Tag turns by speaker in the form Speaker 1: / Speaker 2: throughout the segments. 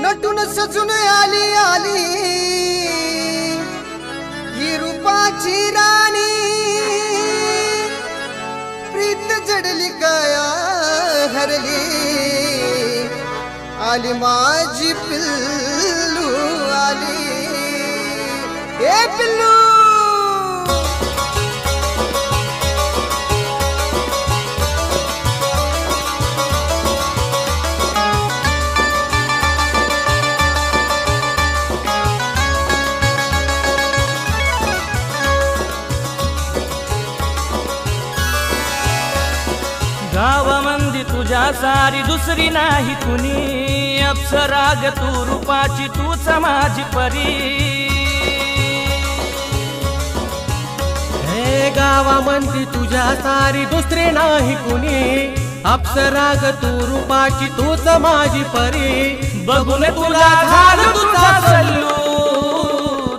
Speaker 1: नटून सजून आली आली ही रूपाची राणी, प्रीत जडली काया हरली, आली माझी पिल्लू आली, ए पिल्लू।
Speaker 2: गावामंदी तुझ्या सारी दुसरी नाही कुणी, अप्सरा ग तू रूपाची तूच माझी परी।
Speaker 3: हे गावामंदी तुझ्या सारी दुसरी नाही कुणी, अप्सरा ग तू रूपाची तूच माझी परी।
Speaker 2: बघून तुला झालं तुझा सल्लू,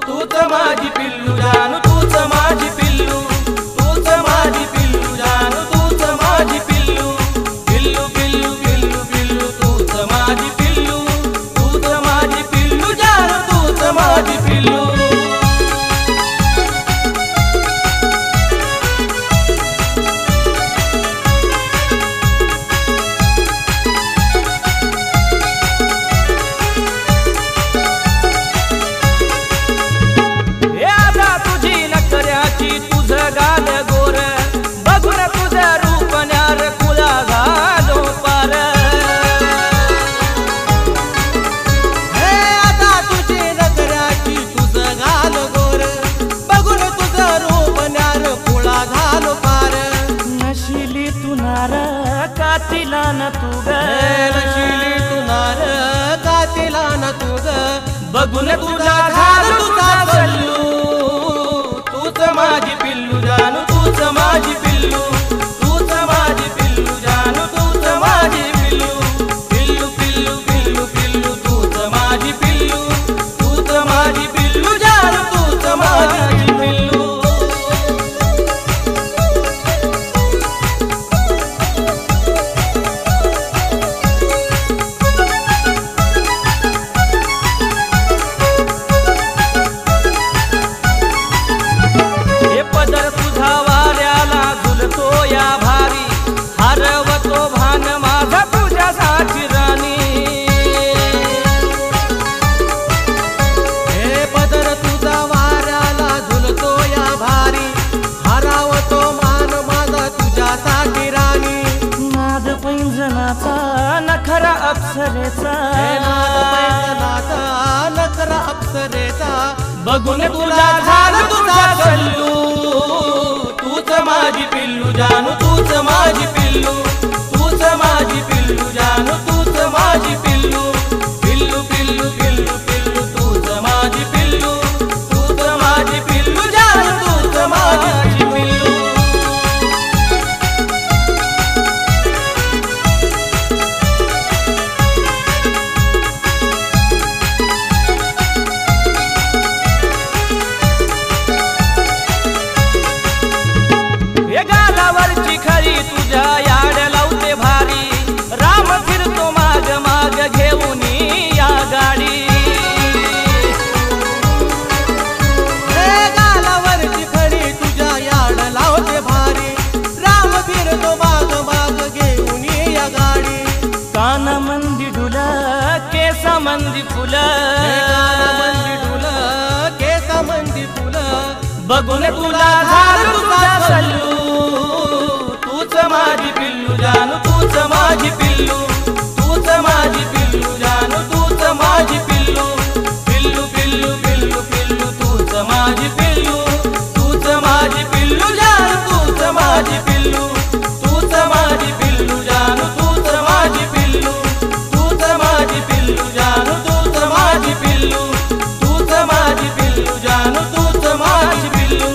Speaker 2: तूच माझी पिल्लू जानू, तूच माझी पिल्लू, तूच माझी पिल्लू जानू, तूच माझी पिल्लू, पिल्लू पिल्लू पिल्लू पिल्लू, तूच माझी पिल्लू, तूच माझी पिल्लू जानू, तूच माझी पिल्लू। कातिला न तू ग,
Speaker 3: नशिली तू नार कातिला न तू ग,
Speaker 2: बघून तुझा झालं तुझा सल्लू, तूच माझी पिल्लू जानू, तूच माझी पिल्लू, तूच माझी पिल्लू जानू, तूच माझी पिल्लू, पिल्लू पिल्लू पिल्लू पिल्लू, तूच माझी पिल्लू, तूच माझी पिल्लू जानू, तूच माझी पिल्लू। नखरा अप्सरेचा,
Speaker 3: नखरा अप्सरेचा,
Speaker 2: बघून तुला झालं तुझा सल्लू, तूच माझी पिल्लू जानू, तूच माझी पिल्लू, तूच माझी पिल्लू जानू, तूच माझी पिल्लू, पिल्लू पिल्लू पिल्लू पिल्लू, तूच माझी पिल्लू, तूच माझी पिल्लू जानू, तूच माझी पिल्लू। खरी तुझ्या याड लावते भारी, राम फिरतो माग माग घेऊन या गाडी।
Speaker 3: गालावरची खरी तुझ्या याड लावते भारी, राम फिरतो माग माग घेऊन या गाडी।
Speaker 2: कान मंदी डुला केसा मंदी
Speaker 3: मंदी डुला केसा मंदी फुलं,
Speaker 2: बघून तुला झालं तुझा सल्लू, तूच माझी पिल्लू जानू, तूच माझी पिल्लू, तूच माझी पिल्लू जानू, तूच माझी पिल्लू, पिल्लू पिल्लू पिल्लू पिल्लू, तूच माझी पिल्लू, तूच माझी पिल्लू जानू, तूच माझी पिल्लू, तूच माझी पिल्लू जानू, तूच माझी पिल्लू, तूच माझी पिल्लू जानू, तूच माझी पिल्लू, तूच माझी पिल्लू जानू, तूच माझी पिल्लू,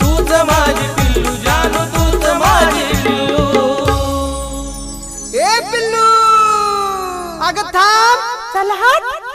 Speaker 2: तूच माझी पिल्लू जानू, तूच माझी पिल्लू।
Speaker 1: ए पिल्लू, अगं थांब,
Speaker 4: चल हट।